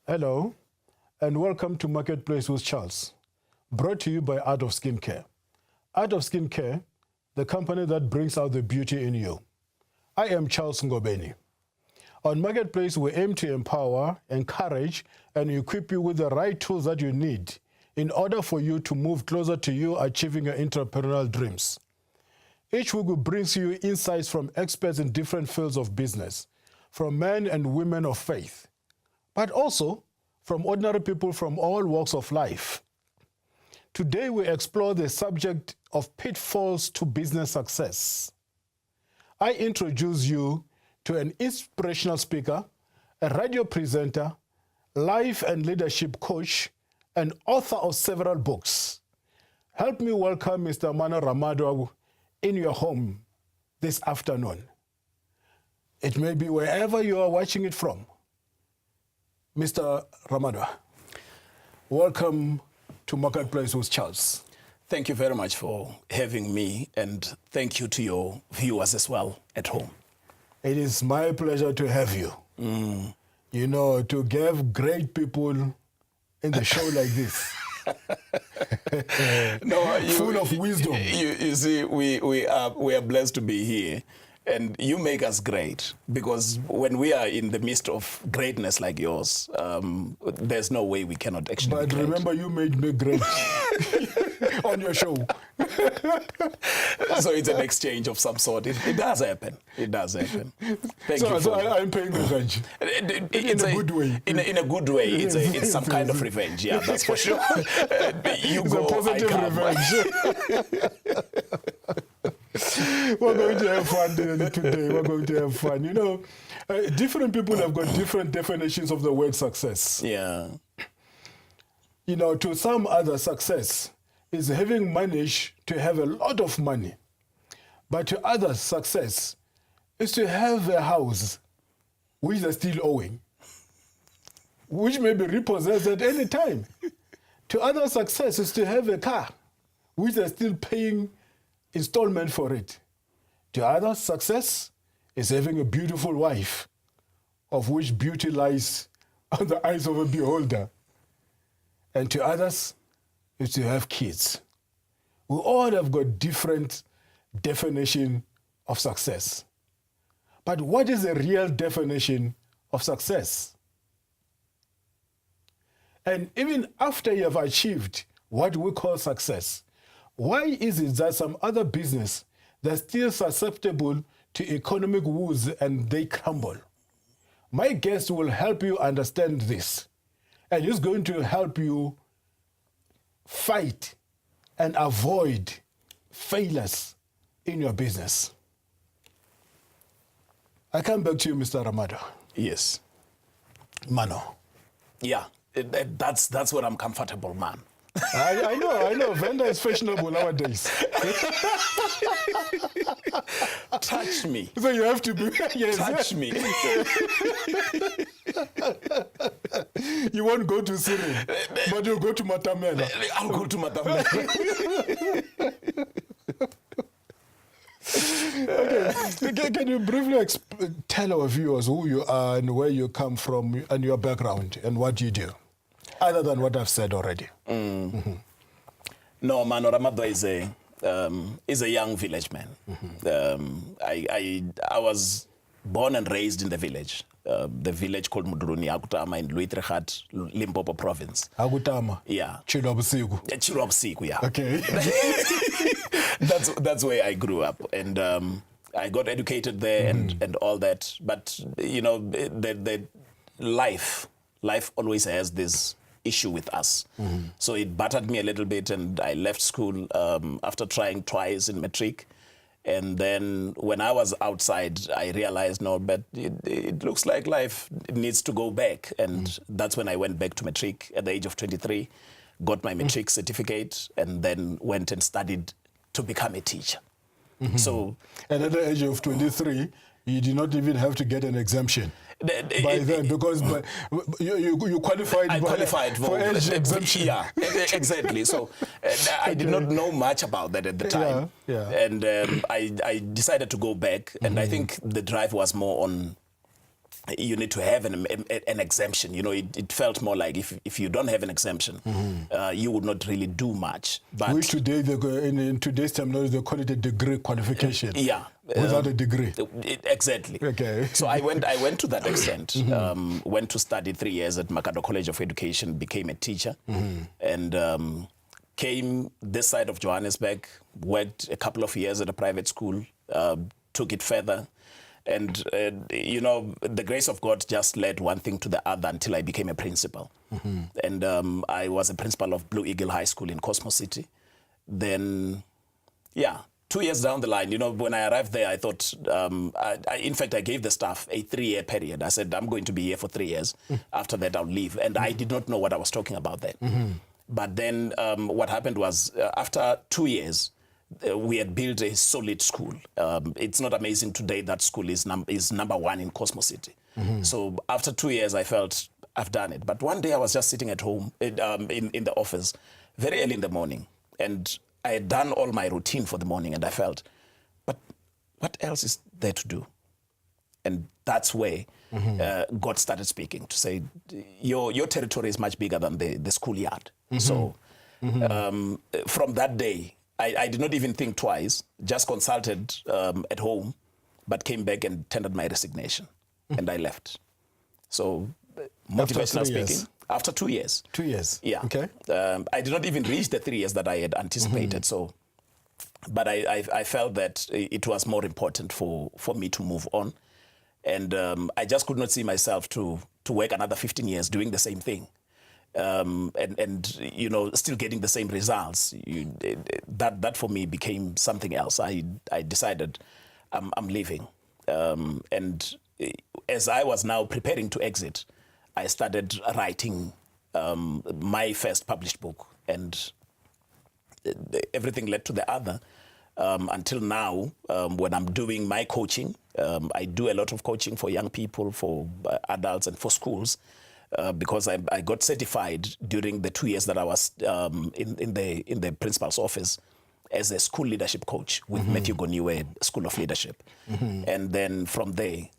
Hello, and welcome to Marketplace with Charles, brought to you by Art of Skincare. Art of Skincare, the company that brings out the beauty in you. I am Charles Ngobeni. On Marketplace, we aim to empower, encourage, and equip you with the right tools that you need in order for you to move closer to you achieving your entrepreneurial dreams. Each week brings you insights from experts in different fields of business, from men and women of faith, but also from ordinary people from all walks of life. Today, we explore the subject of pitfalls to business success. I introduce you to an inspirational speaker, a radio presenter, life and leadership coach, and author of several books. Help me welcome Mr. Maano Ramadwa in your home this afternoon. It may be wherever you are watching it from. Mr. Ramadwa, welcome to Marketplace with Charles. Thank you very much for having me, and thank you to your viewers as well at home. It is my pleasure to have you. You know, to give great people in the show like this. Full of wisdom. You see, we are blessed to be here. And you make us great, because when we are in the midst of greatness like yours, there's no way we cannot actually But be great. remember, you made me great on your show. So it's an exchange of some sort. It does happen. It does happen. Thank you. So I'm paying revenge. In a good way. In a good way. It's some kind of revenge. Yeah, that's for sure. You It's go, a positive I come. revenge. We're going to have fun today. We're going to have fun. You know, different people have got different definitions of the word success. Yeah. You know, to some other, success is having managed to have a lot of money. But to others, success is to have a house which they're still owing, which may be repossessed at any time. To others, success is to have a car which they're still paying installment for it. To others, success is having a beautiful wife, of which beauty lies on the eyes of a beholder. And to others, is to have kids. We all have got different definition of success. But what is the real definition of success? And even after you have achieved what we call success, why is it that some other business that's still susceptible to economic woes and they crumble? My guest will help you understand this, and he's going to help you fight and avoid failures in your business. I come back to you, Mr. Ramadwa. Yes. Maano. Yeah. That's what I'm comfortable, man. I know. Venda is fashionable nowadays. Touch me. So you have to be, yes. Touch me. You won't go to Syria, but you'll go to Matamela. I'll go to Matamela. Okay. Can you briefly tell our viewers who you are and where you come from and your background and what you do, other than what I've said already? No, Maano Ramadwa is a young village man. I was born and raised in the village called Muduruni, Akutama in Luitregat, Limpopo province. Akutama? Yeah. Chilobusiko? Chilobusiko, yeah. Okay. That's where I grew up, and I got educated there and all that. But you know, the life always has this issue with us. So it battered me a little bit, and I left school after trying twice in matric. And then when I was outside, I realized, no, but it looks like life needs to go back. And that's when I went back to matric at the age of 23, got my matric certificate, and then went and studied to become a teacher. So, and at the age of 23, you did not even have to get an exemption by then, because you qualified. I qualified for age exemption. Yeah, exactly. So I did not know much about that at the time. Yeah. And I decided to go back, and I think the drive was more on you need to have an exemption. You know, it felt more like if you don't have an exemption, you would not really do much. But which today, in today's terminology, they call it a degree qualification. Yeah. Without a degree. Exactly. Okay. So I went to that extent. Went to study 3 years at Maano College of Education, became a teacher, and came this side of Johannesburg, worked a couple of years at a private school, took it further. And, you know, the grace of God just led one thing to the other until I became a principal. And I was a principal of Blue Eagle High School in Cosmo City. Then, yeah, 2 years down the line, you know, when I arrived there, I thought, in fact, I gave the staff a 3-year period. I said, I'm going to be here for 3 years. After that, I'll leave. And I did not know what I was talking about then. But then what happened was, after 2 years, we had built a solid school. It's not amazing today that school is number one in Cosmo City. So after 2 years, I felt I've done it. But one day I was just sitting at home in the office very early in the morning. And I had done all my routine for the morning. And I felt, but what else is there to do? And that's where God started speaking to say, your territory is much bigger than the schoolyard. So from that day, I did not even think twice, just consulted at home, but came back and tendered my resignation, and I left. So, motivational speaking, after 2 years. 2 years? Yeah. Okay. I did not even reach the 3 years that I had anticipated, so, but I felt that it was more important for me to move on, and I just could not see myself to work another 15 years doing the same thing. And you know, still getting the same results. That for me became something else. I decided I'm leaving. And as I was now preparing to exit, I started writing my first published book, and everything led to the other until now, when I'm doing my coaching. I do a lot of coaching for young people, for adults, and for schools. Because I got certified during the 2 years that I was in the principal's office as a school leadership coach with Matthew Goniwe School of Leadership. And then from there,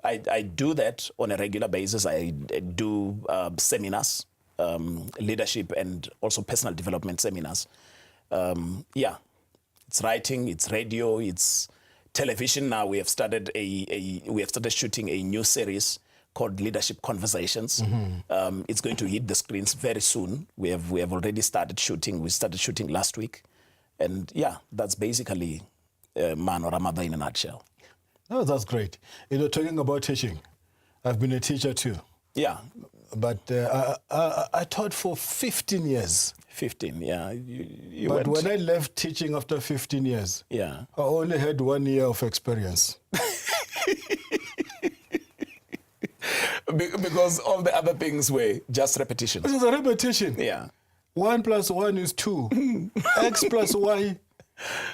I do that on a regular basis. I do seminars, leadership and also personal development seminars. It's writing, it's radio, it's television. Now we have started shooting a new series called Leadership Conversations. It's going to hit the screens very soon. We have already started shooting. We started shooting last week. And yeah, that's basically Maano Ramadwa in a nutshell. Oh, that's great. You know, talking about teaching, I've been a teacher too. Yeah. But I taught for 15 years. 15, yeah. But when I left teaching after 15 years, yeah, I only had 1 year of experience. Because all the other things were just repetition. This is a repetition. Yeah. 1 + 1 is 2. X plus Y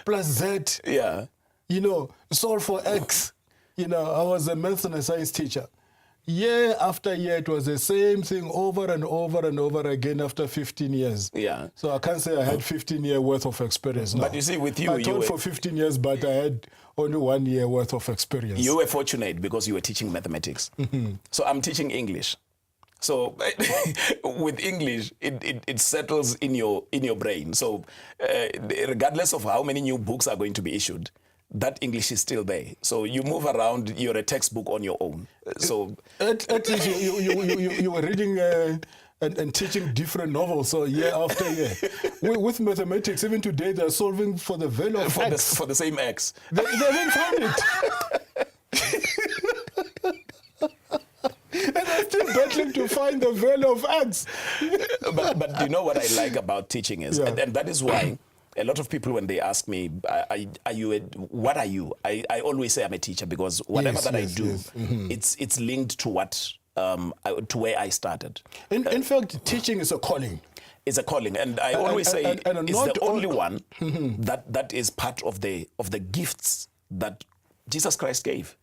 plus Z. Yeah. You know, solve for X. You know, I was a maths and a science teacher. Year after year, it was the same thing over and over and over again after 15 years. Yeah. So I can't say I had 15 years worth of experience. No. But you see, with you, I taught for 15 years, but I had only 1 year worth of experience. You were fortunate because you were teaching mathematics. So I'm teaching English. So with English, it settles in your brain. So regardless of how many new books are going to be issued, that English is still there. So you move around, you're a textbook on your own. So at least you were reading and teaching different novels, so year after year. With mathematics, even today, they're solving for the value of X. For the same X. They haven't found it. And I'm still battling to find the value of X. But you know what I like about teaching is, and that is why a lot of people, when they ask me, what are you? I always say I'm a teacher, because whatever I do, it's linked to to where I started. In fact, teaching is a calling. It's a calling, and I always say it's the only one that is part of the gifts that Jesus Christ gave.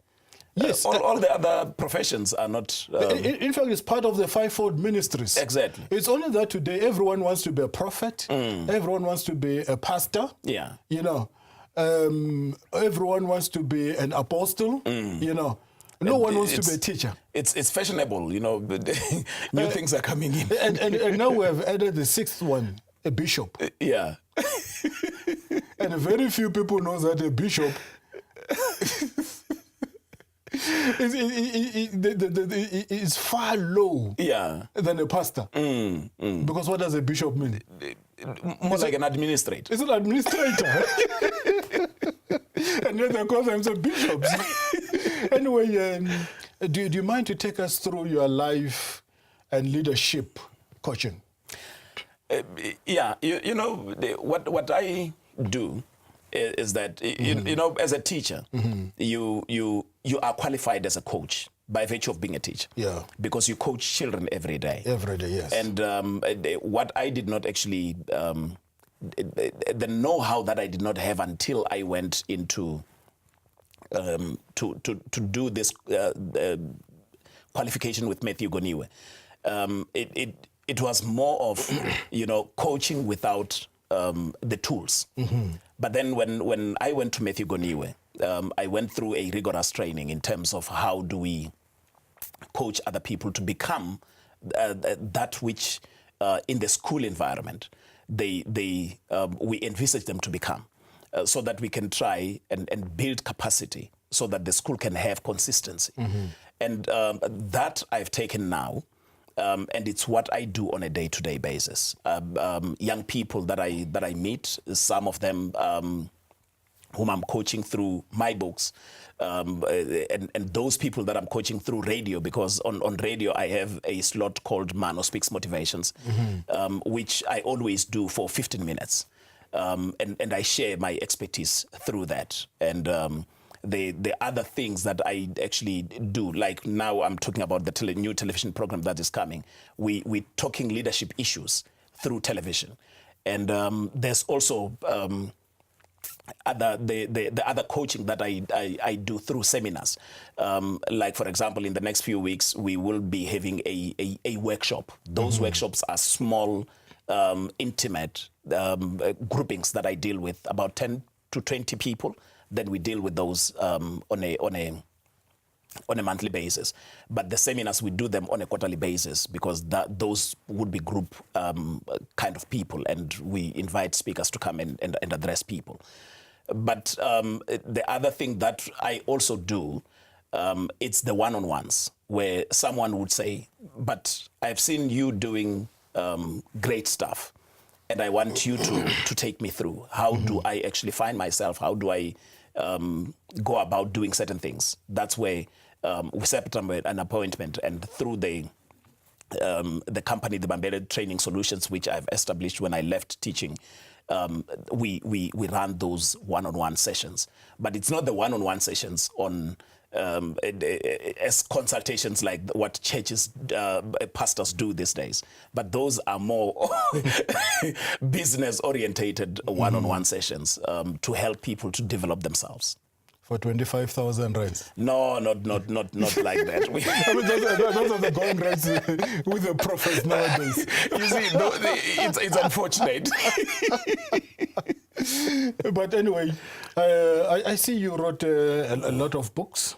Yes, all the other professions are not. In fact, it's part of the fivefold ministries. Exactly. It's only that today everyone wants to be a prophet. Everyone wants to be a pastor. Yeah. You know, everyone wants to be an apostle. You know, No one wants to be a teacher. It's fashionable, you know. New things are coming in. And now we have added the sixth one, a bishop. Yeah. And very few people know that a bishop is far low than a pastor. Because what does a bishop mean? More like an administrator. It's an administrator. And yet they call themselves bishops. Anyway, do you mind to take us through your life and leadership coaching? Yeah, you know, what I do is that, you know, as a teacher, you are qualified as a coach by virtue of being a teacher. Yeah. Because you coach children every day. Every day, yes. And what I did not actually, the know-how that I did not have until I went into to do this qualification with Matthew Goniwe, it was more of, you know, coaching without the tools. But then when I went to Matthew Goniwe, I went through a rigorous training in terms of how do we coach other people to become that which in the school environment we envisage them to become, so that we can try and build capacity so that the school can have consistency. And that I've taken now, and it's what I do on a day-to-day basis. Young people that I meet, some of them whom I'm coaching through my books, and those people that I'm coaching through radio, because on radio I have a slot called Maano Speaks Motivations, which I always do for 15 minutes. And I share my expertise through that. And the other things that I actually do, like now I'm talking about the new television program that is coming. We're talking leadership issues through television. And there's also the other coaching that I do through seminars. Like, for example, in the next few weeks, we will be having a workshop. Those workshops are small, intimate groupings that I deal with, about 10 to 20 people. Then we deal with those on a monthly basis. But the seminars, we do them on a quarterly basis, because those would be group kind of people, and we invite speakers to come and address people. But the other thing that I also do, it's the one-on-ones, where someone would say, but I've seen you doing great stuff, and I want you to take me through. How do I actually find myself? How do I go about doing certain things? That's where we set up an appointment, and through the company, the Bambele Training Solutions, which I've established when I left teaching, we run those one-on-one sessions. But it's not the one-on-one sessions on as consultations like what churches, pastors do these days. But those are more business-orientated one-on-one sessions to help people to develop themselves. For 25,000 rands? No, not like that. I mean, those are the going rates with the prophets nowadays. You see, no, it's unfortunate. But anyway, I see you wrote a lot of books,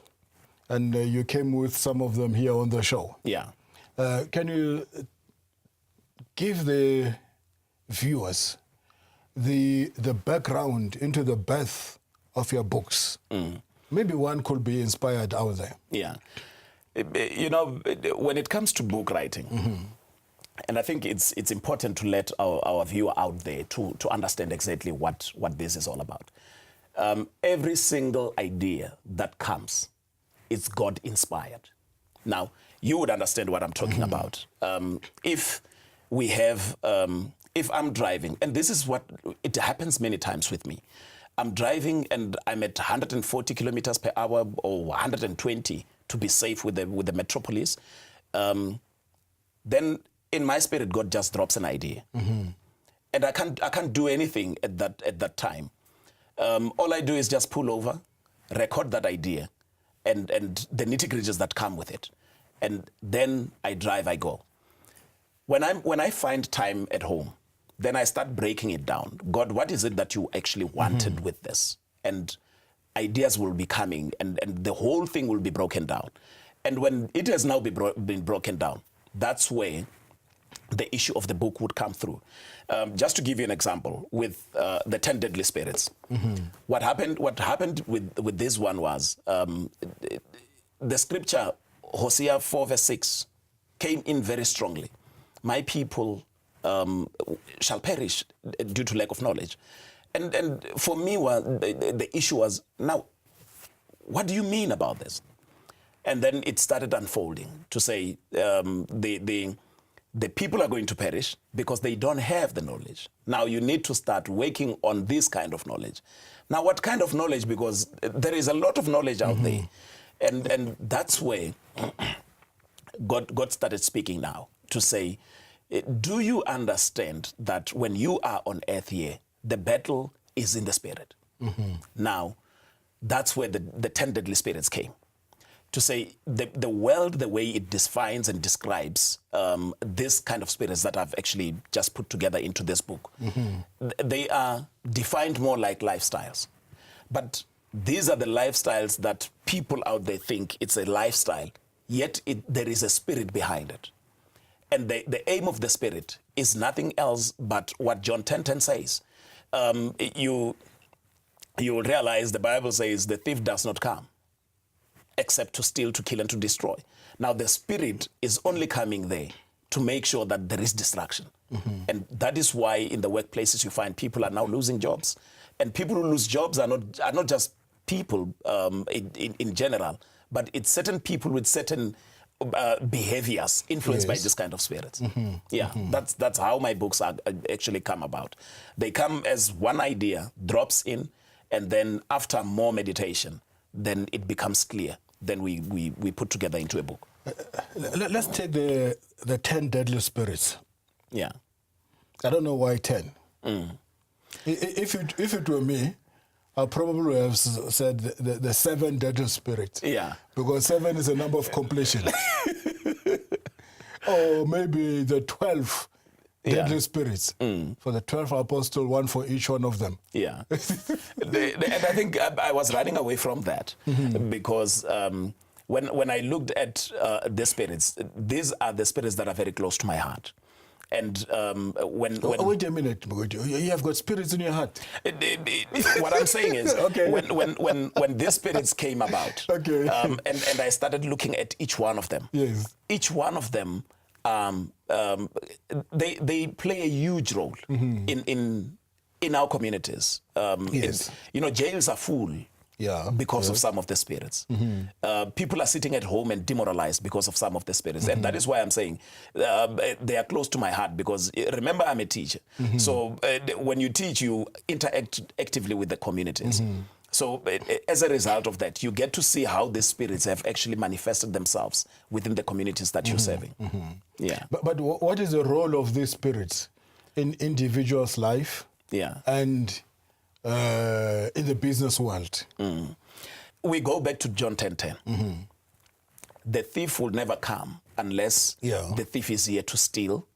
and you came with some of them here on the show. Yeah. Can you give the viewers the background into the birth of your books? Maybe one could be inspired out there. Yeah. You know, when it comes to book writing, and I think it's important to let our viewer out there to understand exactly what this is all about. Every single idea that comes, it's God-inspired. Now, you would understand what I'm talking about. If we have, if I'm driving, and this is what, it happens many times with me. I'm driving and I'm at 140 kilometers per hour or 120 to be safe with the metropolis. Then in my spirit, God just drops an idea. And I can't do anything at that time. All I do is just pull over, record that idea, and the nitty-gritties that come with it. And then I drive, I go. When I find time at home, then I start breaking it down. God, what is it that you actually wanted with this? And ideas will be coming, and the whole thing will be broken down. And when it has now been broken down, that's where the issue of the book would come through. Just to give you an example, with the 10 deadly spirits, what happened with this one was the scripture, Hosea 4 verse 6, came in very strongly. My people shall perish due to lack of knowledge. And for me, the issue was, now, what do you mean about this? And then it started unfolding to say the people are going to perish because they don't have the knowledge. Now you need to start working on this kind of knowledge. Now, what kind of knowledge? Because there is a lot of knowledge out there. And that's where God started speaking now to say, do you understand that when you are on earth here, the battle is in the spirit? Now, that's where the 10 deadly spirits came. To say the world, the way it defines and describes this kind of spirits that I've actually just put together into this book, they are defined more like lifestyles. But these are the lifestyles that people out there think it's a lifestyle, yet there is a spirit behind it. And the aim of the spirit is nothing else but what John 10:10 says. You will realize the Bible says the thief does not come except to steal, to kill, and to destroy. Now, the spirit is only coming there to make sure that there is destruction. And that is why in the workplaces you find people are now losing jobs. And people who lose jobs are not just people in general, but it's certain people with certain behaviors influenced by this kind of spirits. That's how my books are actually come about. They come as one idea, drops in, and then after more meditation, then it becomes clear. Then we put together into a book. Let's take the 10 deadly spirits. Yeah. I don't know why 10. If it were me, I probably have said the 7 deadly spirits. Yeah. Because 7 is a number of completion. Or maybe the 12 deadly spirits. For the 12 apostles, one for each one of them. Yeah. And I think I was running away from that because when I looked at the spirits, these are the spirits that are very close to my heart. And when wait a minute, you have got spirits in your heart. What I'm saying is, when these spirits came about, and I started looking at each one of them, each one of them, they play a huge role in our communities. Jails are full because of some of the spirits. People are sitting at home and demoralized because of some of the spirits. And that is why I'm saying they are close to my heart, because remember, I'm a teacher. So when you teach, you interact actively with the communities. So as a result of that, you get to see how the spirits have actually manifested themselves within the communities that you're serving. Yeah. But what is the role of these spirits in individuals' life? And in the business world? We go back to John 10:10. The thief will never come unless the thief is here to steal.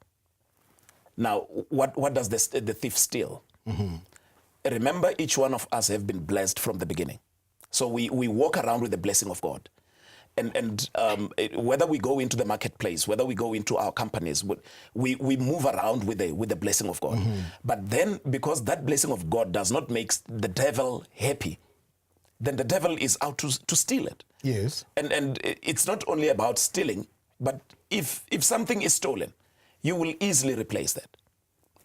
Now, what does the thief steal? Remember, each one of us have been blessed from the beginning. So we walk around with the blessing of God. And whether we go into the marketplace, whether we go into our companies, we move around with the blessing of God. But then, because that blessing of God does not make the devil happy, then the devil is out to steal it. Yes. And it's not only about stealing, but if something is stolen, you will easily replace that.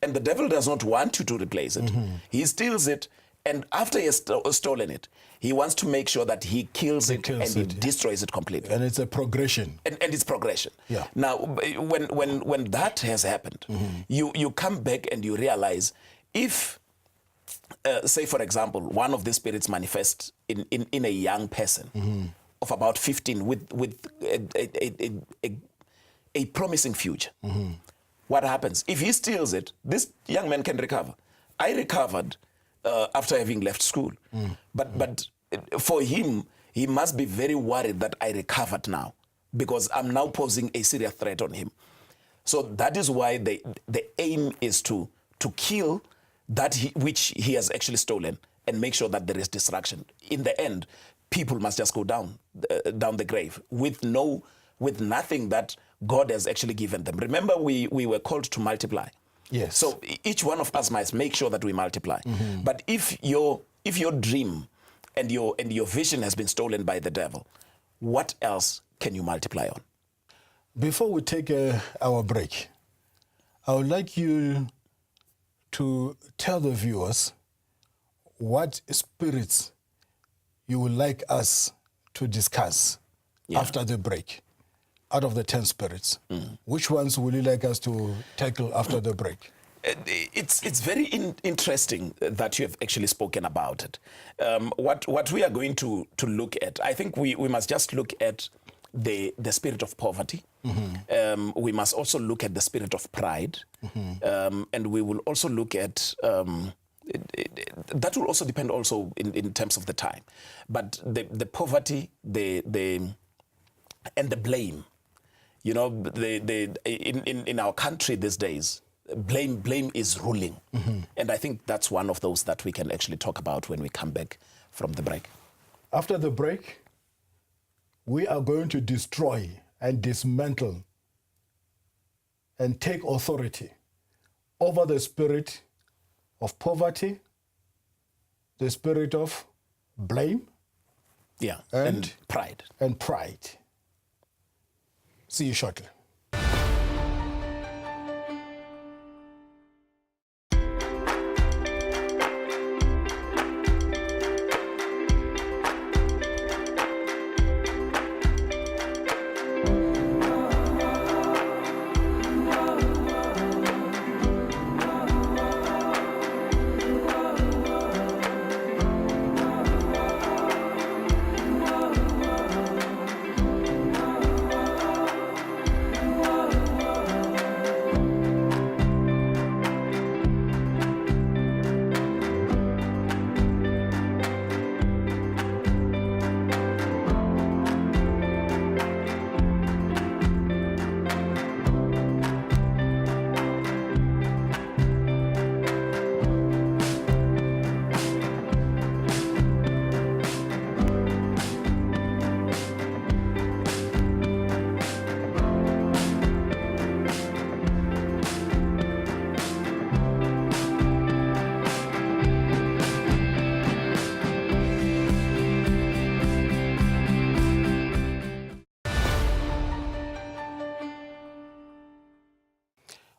And the devil does not want you to replace it. He steals it, and after he has stolen it, he wants to make sure that he kills it and he destroys it completely. And it's a progression. And it's progression. Now, when that has happened, you come back and you realize, if, say for example, one of the spirits manifests in a young person of about 15 with a promising future, what happens? If he steals it, this young man can recover. I recovered after having left school. But for him, he must be very worried that I recovered now, because I'm now posing a serious threat on him. So that is why the aim is to kill that which he has actually stolen and make sure that there is destruction. In the end, people must just go down the grave with nothing that God has actually given them. Remember, we were called to multiply. Yes. So each one of us must make sure that we multiply. But if your dream and your vision has been stolen by the devil, what else can you multiply on? Before we take our break, I would like you to tell the viewers what spirits you would like us to discuss after the break. Out of the 10 spirits, which ones would you like us to tackle after the break? It's very interesting that you have actually spoken about it. What we are going to look at, I think we must just look at the spirit of poverty. We must also look at the spirit of pride. And we will also look at, that will also depend also in terms of the time. But the poverty, and the blame. You know, in our country these days, blame is ruling. And I think that's one of those that we can actually talk about when we come back from the break. After the break, we are going to destroy and dismantle and take authority over the spirit of poverty, the spirit of blame, and pride. And pride. See you shortly.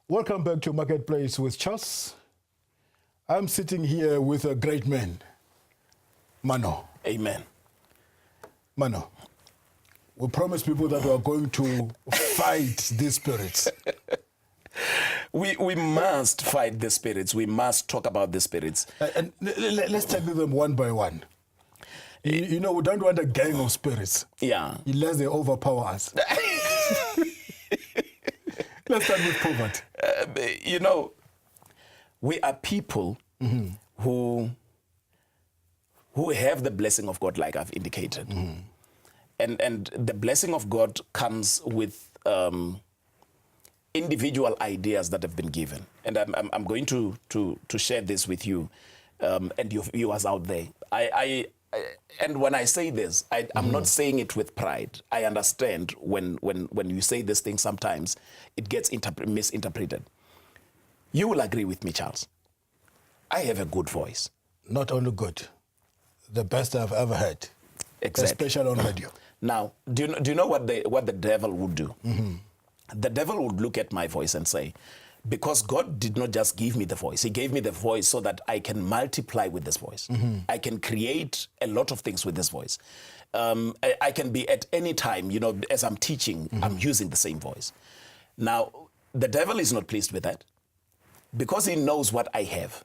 Welcome back to Marketplace with Charles. I'm sitting here with a great man, Maano. Amen. Maano, we promise people that we are going to fight these spirits. We must fight the spirits. We must talk about the spirits. And let's tackle them one by one. You know, we don't want a gang of spirits. Yeah. Unless they overpower us. Let's start with poverty. You know, we are people who have the blessing of God, like I've indicated. And the blessing of God comes with individual ideas that have been given. And I'm going to share this with you and your viewers out there. And when I say this, I'm not saying it with pride. I understand when you say this thing, sometimes it gets misinterpreted. You will agree with me, Charles. I have a good voice. Not only good, the best I've ever heard. Exactly. Especially on radio. Now, do you know what the devil would do? The devil would look at my voice and say, because God did not just give me the voice, he gave me the voice so that I can multiply with this voice. I can create a lot of things with this voice. I can be at any time, you know, as I'm teaching, I'm using the same voice. Now, the devil is not pleased with that because he knows what I have.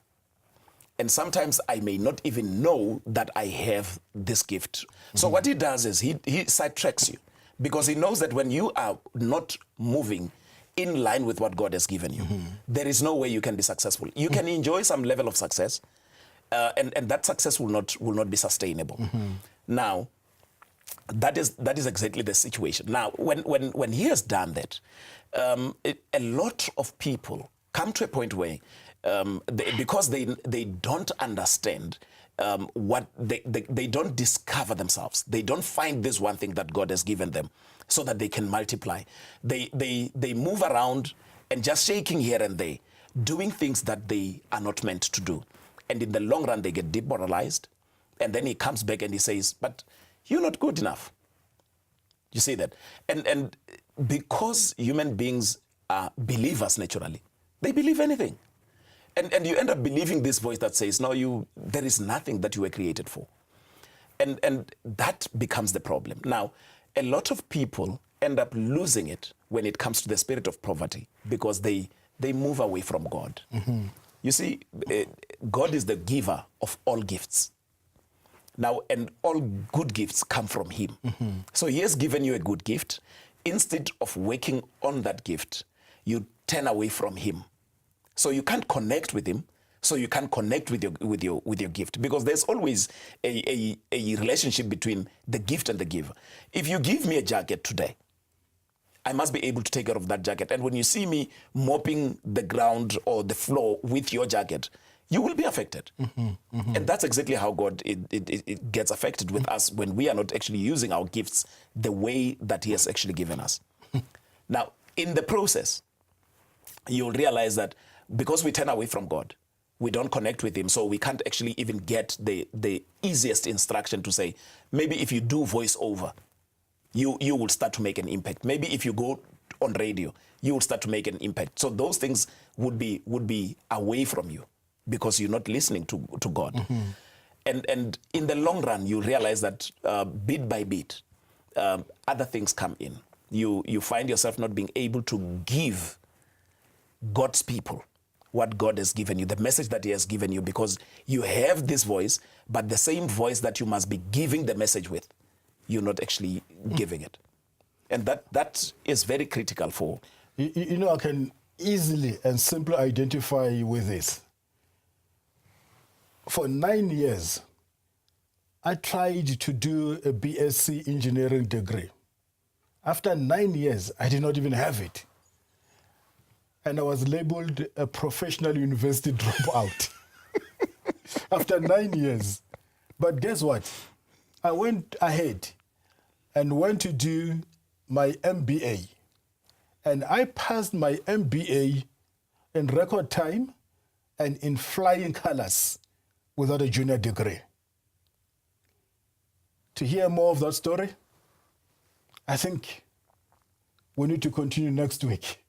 And sometimes I may not even know that I have this gift. So what he does is he sidetracks you because he knows that when you are not moving in line with what God has given you, there is no way you can be successful. You can enjoy some level of success, and that success will not be sustainable. Now, that is exactly the situation. Now, when he has done that, a lot of people come to a point where because they don't understand what they don't discover themselves. They don't find this one thing that God has given them so that they can multiply. They move around and just shaking here and there, doing things that they are not meant to do. And in the long run, they get demoralized. And then he comes back and he says, but you're not good enough. You see that? And because human beings are believers naturally, they believe anything. And you end up believing this voice that says, no, there is nothing that you were created for. And that becomes the problem. Now, a lot of people end up losing it when it comes to the spirit of poverty because they move away from God. Mm-hmm. You see, God is the giver of all gifts. Now, and all good gifts come from him. Mm-hmm. So he has given you a good gift. Instead of working on that gift, you turn away from him. So you can't connect with him. So you can't connect with your gift, because there's always a relationship between the gift and the giver. If you give me a jacket today, I must be able to take care of that jacket. And when you see me mopping the ground or the floor with your jacket, you will be affected. Mm-hmm, mm-hmm. And that's exactly how God it gets affected with us when we are not actually using our gifts the way that he has actually given us. Now, in the process, you'll realize that because we turn away from God, we don't connect with him, so we can't actually even get the easiest instruction to say, maybe if you do voiceover, you will start to make an impact. Maybe if you go on radio, you will start to make an impact. So those things would be away from you because you're not listening to God. Mm-hmm. And in the long run, you realize that bit by bit, other things come in. You find yourself not being able to give God's people what God has given you, the message that he has given you, because you have this voice, but the same voice that you must be giving the message with, you're not actually giving it. And that is very critical for... You know, I can easily and simply identify with this. For 9 years, I tried to do a BSc engineering degree. After 9 years, I did not even have it. And I was labeled a professional university dropout after 9 years. But guess what? I went ahead and went to do my MBA. And I passed my MBA in record time and in flying colors without a junior degree. To hear more of that story, I think we need to continue next week.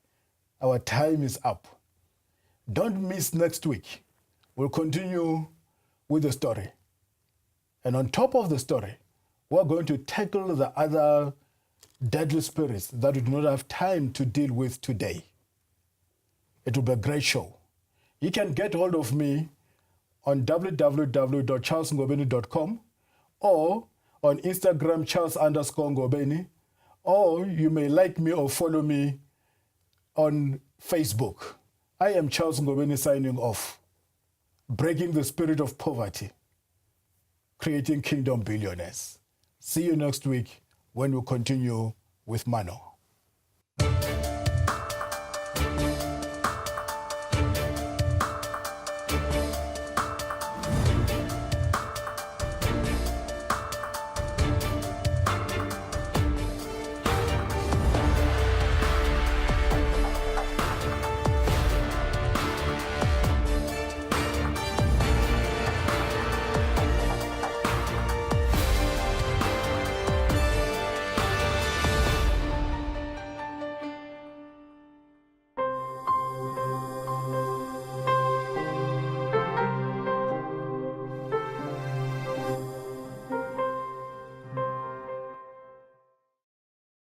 Our time is up. Don't miss next week. We'll continue with the story. And on top of the story, we're going to tackle the other deadly spirits that we do not have time to deal with today. It will be a great show. You can get hold of me on www.charlesngobeni.com or on Instagram, Charles_Ngobeni, or you may like me or follow me on Facebook. I am Charles Ngobeni signing off. Breaking the spirit of poverty. Creating kingdom billionaires. See you next week when we continue with Maano.